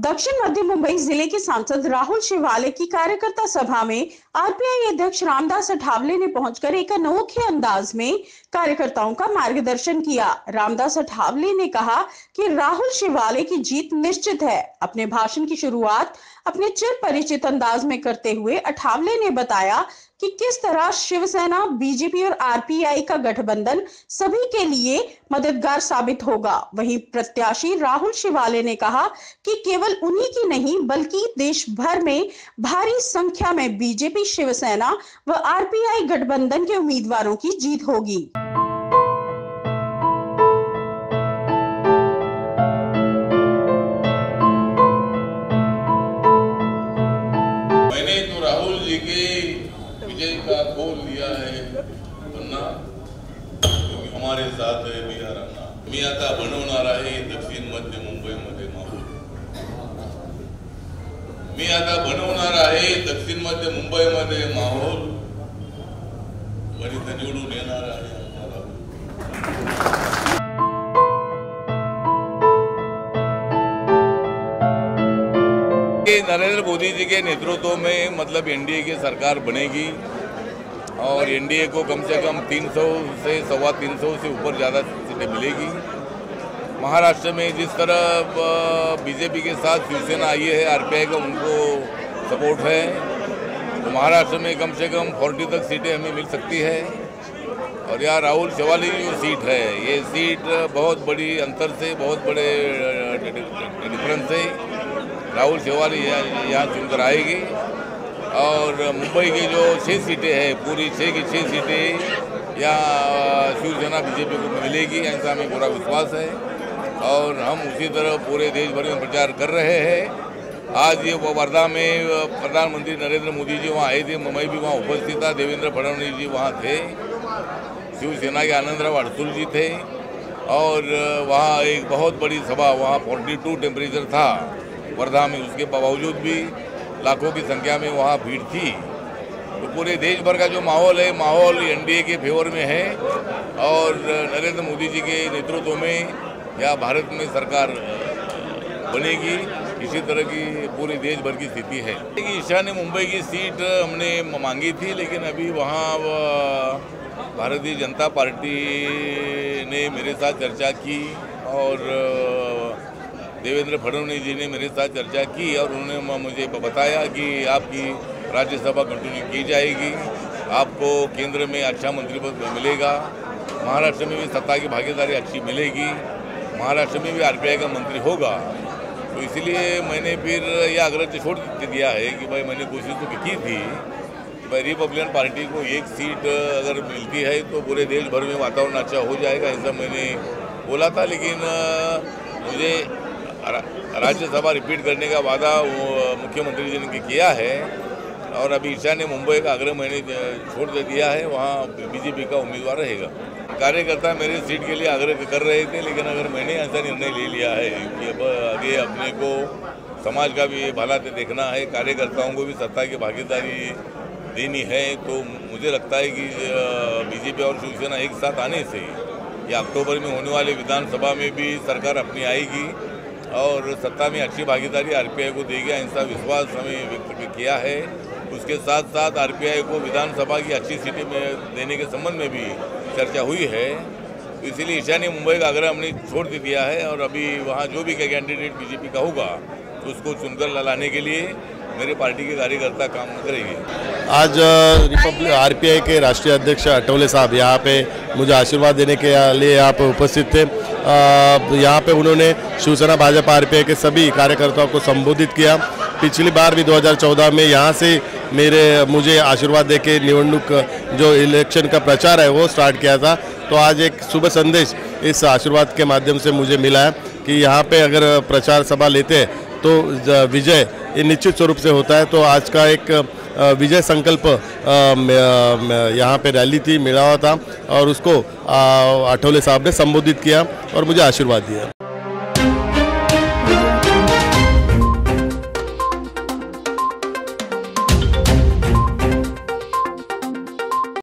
दक्षिण मध्य मुंबई जिले के सांसद राहुल शिवाले की कार्यकर्ता सभा में आरपीआई अध्यक्ष रामदास अठावले ने पहुंचकर एक अनोखे अंदाज में कार्यकर्ताओं का मार्गदर्शन किया। रामदास अठावले ने कहा कि राहुल शिवाले की जीत निश्चित है। अपने भाषण की शुरुआत अपने चिर परिचित अंदाज में करते हुए अठावले ने बताया कि किस तरह शिवसेना, बीजेपी और आरपीआई का गठबंधन सभी के लिए मददगार साबित होगा। वहीं प्रत्याशी राहुल शिवाले ने कहा कि केवल उन्हीं की नहीं बल्कि देश भर में भारी संख्या में बीजेपी, शिवसेना व आरपीआई गठबंधन के उम्मीदवारों की जीत होगी। मैंने तो राहुल जी के विजय का खोल लिया है पन्ना, क्योंकि हमारे साथ है बिहार अन्ना। मी आता बनवणार आहे दक्षिण मध्य मुंबईमध्ये माहोल। मी आता बनवणार आहे दक्षिण मध्य मुंबईमध्ये माहोल आणि ते निवडून येणार आहे नरेंद्र मोदी जी के नेतृत्व में मतलब एनडीए की सरकार बनेगी और एनडीए को कम से कम 300 से 325 से ऊपर ज़्यादा सीटें मिलेगी। महाराष्ट्र में जिस तरह बीजेपी के साथ शिवसेना आई है, आरपीआई का उनको सपोर्ट है, तो महाराष्ट्र में कम से कम 40 तक सीटें हमें मिल सकती है। और यहाँ राहुल शिवाले की जो सीट है, ये सीट बहुत बड़ी अंतर से, बहुत बड़े डिफरेंस से राहुल शिवाले यहाँ चुनकर आएगी। और मुंबई की जो 6 सीटें हैं, पूरी 6 की 6 सीटें यहाँ शिवसेना बीजेपी को मिलेगी, ऐसा हमें पूरा विश्वास है। और हम उसी तरह पूरे देश भर में प्रचार कर रहे हैं। आज ये वर्धा में प्रधानमंत्री नरेंद्र मोदी जी वहाँ आए थे, मैं भी वहाँ उपस्थित था, देवेंद्र फडणवीस जी वहाँ थे, शिवसेना के आनंदराव अडसूल जी थे। और वहाँ एक बहुत बड़ी सभा, वहाँ 42 टेम्परेचर था वर्धा में, उसके बावजूद भी लाखों की संख्या में वहाँ भीड़ थी। तो पूरे देश भर का जो माहौल है, माहौल एनडीए के फेवर में है और नरेंद्र मोदी जी के नेतृत्व में या भारत में सरकार बनेगी, इसी तरह की पूरे देश भर की स्थिति है। ईशान्य मुंबई की सीट हमने मांगी थी, लेकिन अभी वहाँ भारतीय जनता पार्टी ने मेरे साथ चर्चा की और देवेंद्र फडणवीस जी ने मेरे साथ चर्चा की और उन्होंने मुझे बताया कि आपकी राज्यसभा कंटिन्यू की जाएगी, आपको केंद्र में अच्छा मंत्री पद मिलेगा, महाराष्ट्र में भी सत्ता की भागीदारी अच्छी मिलेगी, महाराष्ट्र में भी आरपीआई का मंत्री होगा। तो इसलिए मैंने फिर यह आग्रह छोड़ दिया है कि भाई मैंने कोशिश तो की थी कि भाई रिपब्लिकन पार्टी को एक सीट अगर मिलती है तो पूरे देश भर में वातावरण अच्छा हो जाएगा, ऐसा मैंने बोला था। लेकिन मुझे राज्यसभा रिपीट करने का वादा मुख्यमंत्री जी ने किया है और अभी ईशान्य मुंबई का आग्रह मैंने छोड़ दिया है, वहाँ बीजेपी का उम्मीदवार रहेगा। कार्यकर्ता मेरे सीट के लिए आग्रह कर रहे थे, लेकिन अगर मैंने ऐसा निर्णय ले लिया है कि अब आगे अपने को समाज का भी भला देखना है, कार्यकर्ताओं को भी सत्ता की भागीदारी देनी है, तो मुझे लगता है कि बीजेपी और शिवसेना एक साथ आने से या अक्टूबर में होने वाले विधानसभा में भी सरकार अपनी आएगी और सत्ता में अच्छी भागीदारी आरपीआई को देगी, ऐसा विश्वास हमें व्यक्त किया है। उसके साथ साथ आरपीआई को विधानसभा की अच्छी सीटें में देने के संबंध में भी चर्चा हुई है। इसलिए ईशान्य मुंबई का आग्रह हमने छोड़ दिया है और अभी वहाँ जो भी कैंडिडेट बीजेपी का होगा तो उसको चुनकर लाने के लिए मेरे पार्टी के कार्यकर्ता काम करेंगे। आज आरपीआई के राष्ट्रीय अध्यक्ष अठावले साहब यहाँ पे मुझे आशीर्वाद देने के लिए यहाँ पे उपस्थित थे। यहाँ पे उन्होंने शिवसेना, भाजपा, आरपीआई के सभी कार्यकर्ताओं को संबोधित किया। पिछली बार भी 2014 में यहाँ से मुझे आशीर्वाद देके निवडणूक जो इलेक्शन का प्रचार है वो स्टार्ट किया था। तो आज एक शुभ संदेश इस आशीर्वाद के माध्यम से मुझे मिला है कि यहाँ पे अगर प्रचार सभा लेते हैं तो विजय ये निश्चित स्वरूप से होता है। तो आज का एक विजय संकल्प यहाँ पे रैली थी, मेला था और उसको अठावले साहब ने संबोधित किया और मुझे आशीर्वाद दिया।